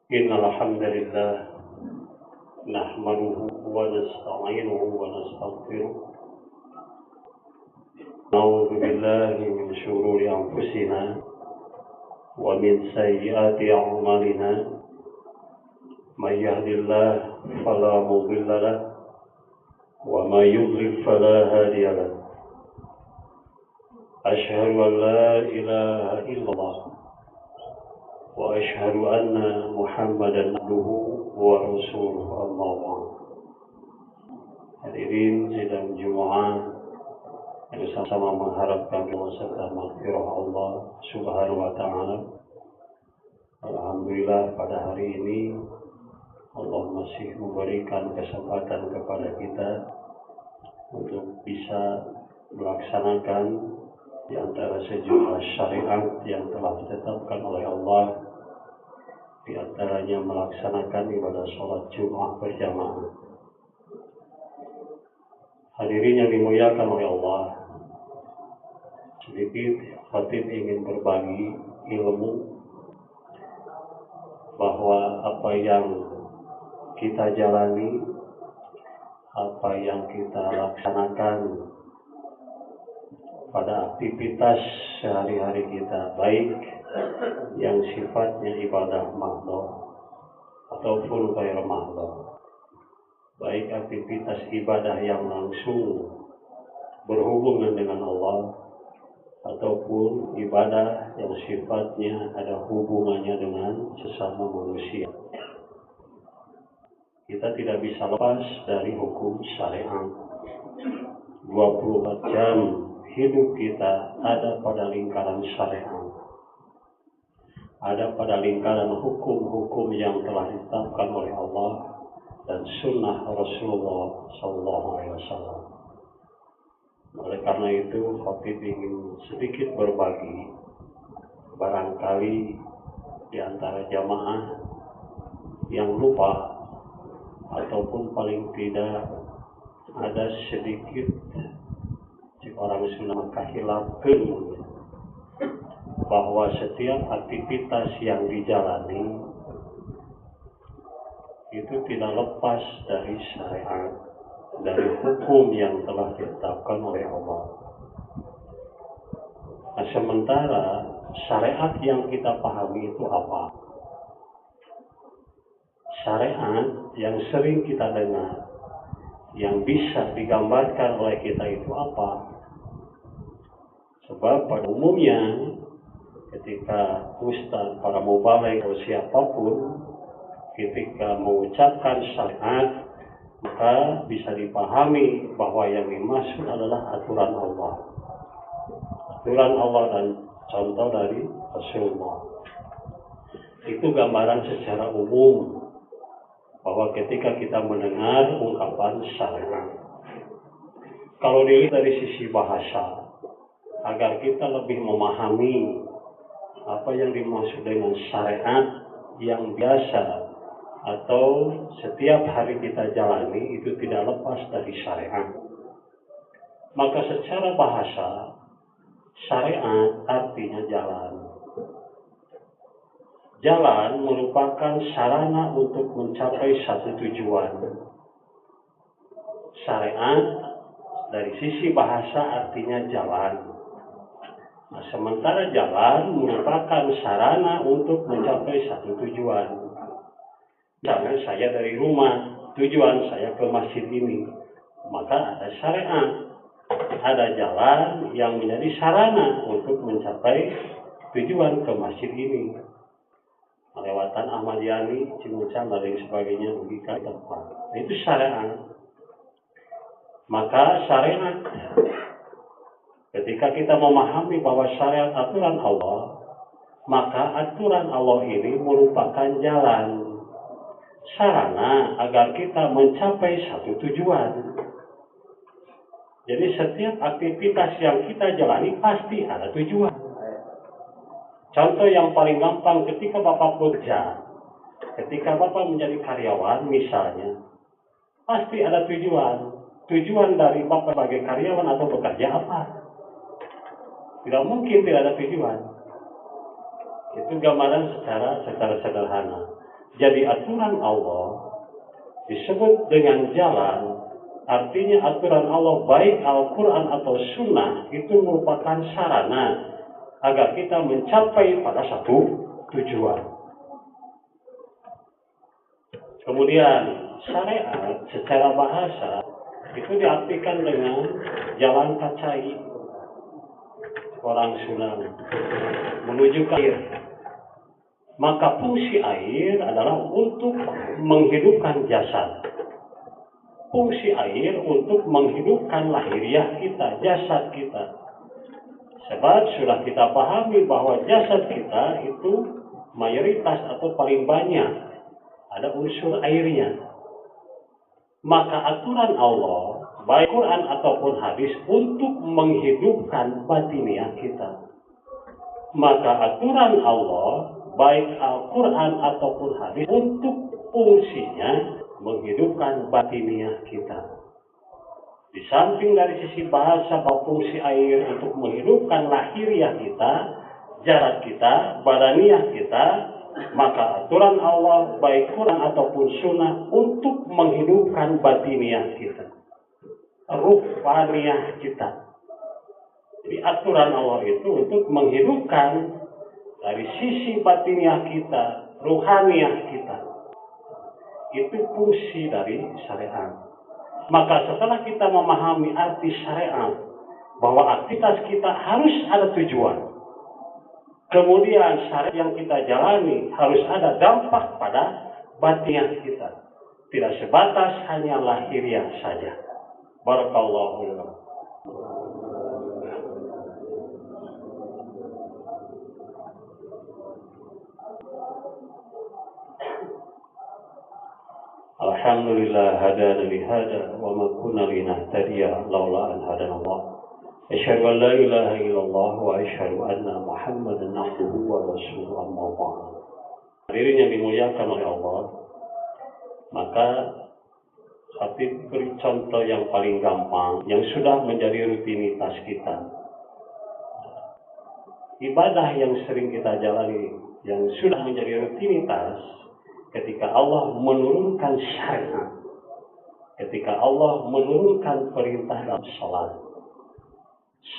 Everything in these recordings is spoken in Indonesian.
Innal hamdalillah nahmaduhu wa nasta'inuhu wa nastaghfiruh. Na'udzu billahi min shururi anfusina wa min sayyiati a'malina. May yahdihillahu fala mudilla lahu wa may yudlil fala hadiya lahu. Asyhadu an la ilaha illallah wa asyhadu anna Muhammadan abduhu wa rasuluhu amma ba'd. Hadirin sidang Jumat yang sama-sama mengharapkan doa serta maghfirah Allah Subhanahu wa taala. Alhamdulillah pada hari ini Allah masih memberikan kesempatan kepada kita untuk bisa melaksanakan di antara sejumlah syariat yang telah ditetapkan oleh Allah, di antaranya melaksanakan ibadah sholat Jumat berjamaah. Hadirin yang dimuliakan oleh Allah, sedikit khatib ingin berbagi ilmu bahwa apa yang kita jalani, apa yang kita laksanakan pada aktivitas sehari-hari kita, baik yang sifatnya ibadah mahdhah ataupun ghair mahdhah, baik aktivitas ibadah yang langsung berhubungan dengan Allah ataupun ibadah yang sifatnya ada hubungannya dengan sesama manusia. Kita tidak bisa lepas dari hukum syariat. 24 jam hidup kita ada pada lingkaran syariat, ada pada lingkaran hukum-hukum yang telah ditetapkan oleh Allah dan sunnah Rasulullah SAW. Oleh karena itu, khatib ingin sedikit berbagi, barangkali di antara jamaah yang lupa ataupun paling tidak ada sedikit orang sunnah kahilafkeun bahwa setiap aktivitas yang dijalani itu tidak lepas dari syariat, dari hukum yang telah ditetapkan oleh Allah. Nah, sementara syariat yang kita pahami itu apa? Syariat yang sering kita dengar, yang bisa digambarkan oleh kita itu apa? Sebab pada umumnya ketika ustaz, para mubaligh atau siapapun ketika mengucapkan syariat, maka bisa dipahami bahwa yang dimaksud adalah aturan Allah. Aturan Allah dan contoh dari Rasulullah. Itu gambaran secara umum bahwa ketika kita mendengar ungkapan syariat. Kalau dilihat dari sisi bahasa, agar kita lebih memahami apa yang dimaksud dengan syariat yang biasa atau setiap hari kita jalani itu tidak lepas dari syariat. Maka secara bahasa, syariat artinya jalan. Jalan merupakan sarana untuk mencapai satu tujuan. Syariat dari sisi bahasa artinya jalan. Nah, sementara jalan merupakan sarana untuk mencapai satu tujuan. Misalnya saya dari rumah, tujuan saya ke masjid ini, maka ada syariat. ada jalan yang menjadi sarana untuk mencapai tujuan ke masjid ini. Melewatan Ahmad Yani, Cimuncang, dan lain sebagainya, logika tempat. Itu syariat. Maka syariat, ketika kita memahami bahwa syariat aturan Allah, maka aturan Allah ini merupakan jalan, sarana agar kita mencapai satu tujuan. Jadi setiap aktivitas yang kita jalani pasti ada tujuan. Contoh yang paling gampang, ketika Bapak bekerja, ketika Bapak menjadi karyawan misalnya, pasti ada tujuan. Tujuan dari Bapak sebagai karyawan atau bekerja apa? Tidak mungkin tidak ada tujuan. Itu gambaran secara sederhana. Jadi aturan Allah disebut dengan jalan, artinya aturan Allah baik Al-Quran atau Sunnah itu merupakan sarana agar kita mencapai pada satu tujuan. Kemudian syariat secara bahasa itu diartikan dengan jalan kacai orang Sunda menuju ke air. Maka fungsi air adalah untuk menghidupkan jasad. Fungsi air untuk menghidupkan lahiriah kita, jasad kita. Sebab sudah kita pahami bahwa jasad kita itu mayoritas atau paling banyak ada unsur airnya. Maka aturan Allah, baik Quran ataupun hadis, untuk menghidupkan batiniah kita. Maka aturan Allah, baik Al-Quran ataupun hadis, untuk fungsinya menghidupkan batiniah kita. Di samping dari sisi bahasa bahwa fungsi air untuk menghidupkan lahiriah kita, jasad kita, badaniah kita, maka aturan Allah baik Quran ataupun Sunnah untuk menghidupkan batiniah kita, ruhaniah kita. Jadi aturan Allah itu untuk menghidupkan dari sisi batiniah kita, ruhaniah kita. Itu fungsi dari syariat. Maka setelah kita memahami arti syariat, bahwa aktivitas kita harus ada tujuan, kemudian syariat yang kita jalani harus ada dampak pada batiniah kita, tidak sebatas hanya lahiriah saja. Barakallahu fiikum. Alhamdulillah hadana li hada wa ma kunna linahtadiya laula an hadana Allah. Asyhadu an la ilaha illallah wa asyhadu anna Muhammadan abduhu wa rasuluhu amma ba'd. Hadirin yang dimuliakan oleh Allah, maka Habib beri contoh yang paling gampang yang sudah menjadi rutinitas kita. Ibadah yang sering kita jalani, yang sudah menjadi rutinitas, ketika Allah menurunkan syariat, ketika Allah menurunkan perintah dalam salat.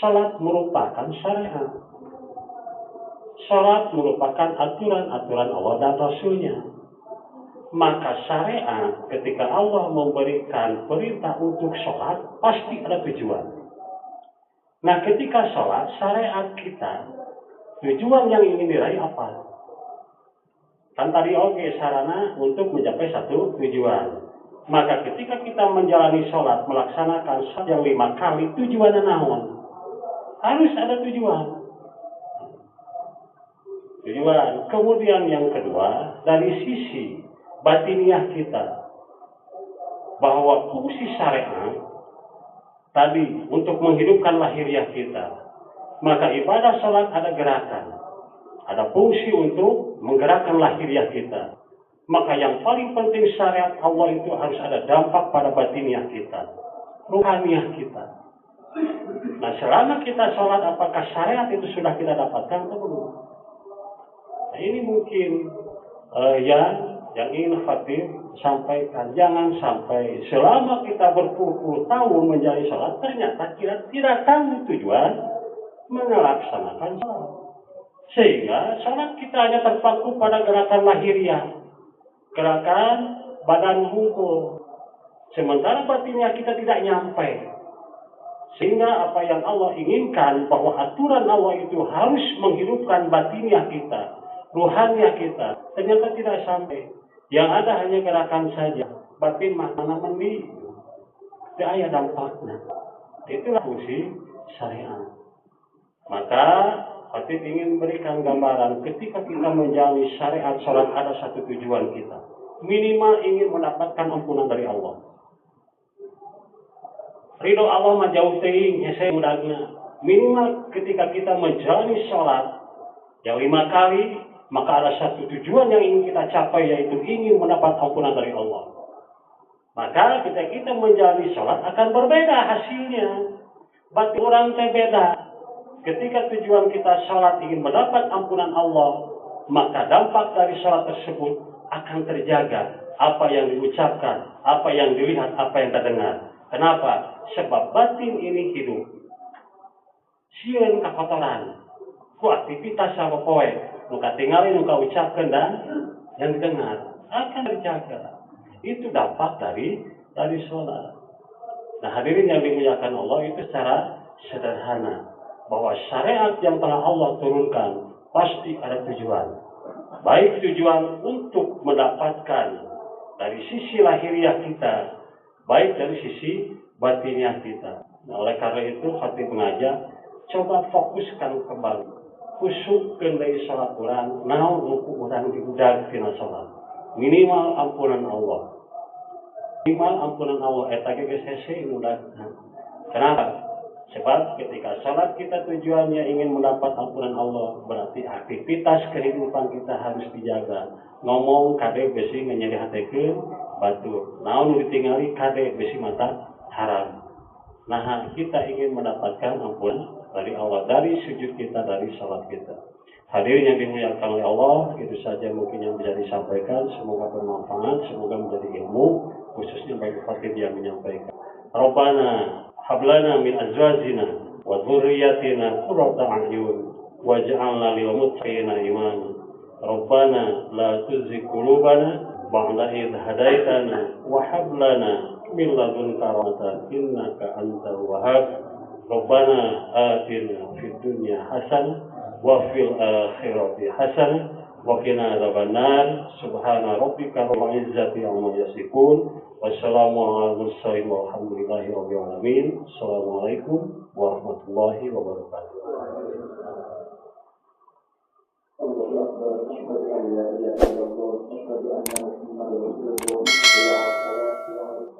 Salat merupakan syariat. Salat merupakan aturan-aturan Allah dan Rasulnya. Maka syariat, ketika Allah memberikan perintah untuk salat, pasti ada tujuan. Nah, ketika salat, syariat kita, tujuan yang ingin diraih apa? Kan tadi sarana untuk mencapai satu tujuan. Maka ketika kita menjalani sholat, melaksanakan sholat yang 5 kali, tujuannya naon? Harus ada tujuan. Tujuan. Kemudian yang kedua, dari sisi batiniah kita, bahwa fungsi syariat tadi untuk menghidupkan lahiriah kita. Maka ibadah sholat ada gerakan. Ada fungsi untuk menggerakkan lahiriah kita. Maka yang paling penting syariat Allah itu harus ada dampak pada batiniah kita, ruhaniah kita. Nah, selama kita sholat, apakah syariat itu sudah kita dapatkan atau belum? Nah, ini mungkin yang ingin Khatib sampaikan. Jangan sampai selama kita berpuluh-puluh tahun menjalani sholat, ternyata kita tidak tahu tujuan melaksanakan sholat. Sehingga sholat kita hanya terpaku pada gerakan lahiriah, gerakan badan hukum. Sementara batinnya kita tidak nyampe. Sehingga apa yang Allah inginkan, bahwa aturan Allah itu harus menghidupkan batiniah kita, ruhaniah kita, ternyata tidak sampai. Yang ada hanya gerakan saja, batin mana mendi, tidak ada dampaknya. Itulah fungsi syariat. Maka Khatib ingin memberikan gambaran ketika kita menjalani syariat sholat ada satu tujuan kita. Minimal ingin mendapatkan ampunan dari Allah. Ridho Allah mah jauh teuing hese mudahnya. Minimal ketika kita menjalani sholat yang 5 kali, maka ada satu tujuan yang ingin kita capai, yaitu ingin mendapat ampunan dari Allah. Maka ketika kita menjalani sholat akan berbeda hasilnya. Batin orang teh beda. Ketika tujuan kita sholat ingin mendapat ampunan Allah, maka dampak dari sholat tersebut akan terjaga. Apa yang diucapkan, apa yang dilihat, apa yang terdengar. Kenapa? Sebab batin ini hidup. Sieun kakotoran. Ku aktivitas sama poe. Nuka tinggalin, nuka ucapkan dan yang didengar akan terjaga. Itu dampak dari sholat. Nah, hadirin yang dimuliakan Allah, itu secara sederhana bahwa syariat yang telah Allah turunkan pasti ada tujuan. Baik tujuan untuk mendapatkan dari sisi lahiriah kita, baik dari sisi batiniah kita. Nah, oleh karena itu Khatib mengajak, coba fokuskan kembali, khusyukkeun deui salat urang, naon ruku urang diudag tina salat. Minimal ampunan Allah. Minimal ampunan Allah eta ge geus hese mudahna. Kenapa? Sebab ketika salat kita tujuannya ingin mendapat ampunan Allah, berarti aktivitas kehidupan kita harus dijaga. Ngomong kade besi nyeri hatekeun batur. Naon ditingali kade besi mata haram. Nah, kita ingin mendapatkan ampunan dari Allah, dari sujud kita, dari salat kita. Hadirin yang dimuliakan oleh Allah, itu saja mungkin yang bisa disampaikan. Semoga bermanfaat, semoga menjadi ilmu, khususnya bagi Khatib yang menyampaikan. Rabbana hablana min azwajina wa dzurriyyatina qurrata a'yun waj'alna lil muttaqina imama. Rabbana la tuzigh qulubana ba'da idh hadaitana wa hab lana min ladunka rahmatan innaka antal wahhab. Rabbana atina fid dunya hasanah wa fil akhirati hasanah wa qina adzabannar. Subhana rabbika rabbil izzati amma yasifun. Wassalamualaikum warahmatullahi wabarakatuh. Assalamualaikum warahmatullahi wabarakatuh. Allahu Akbar.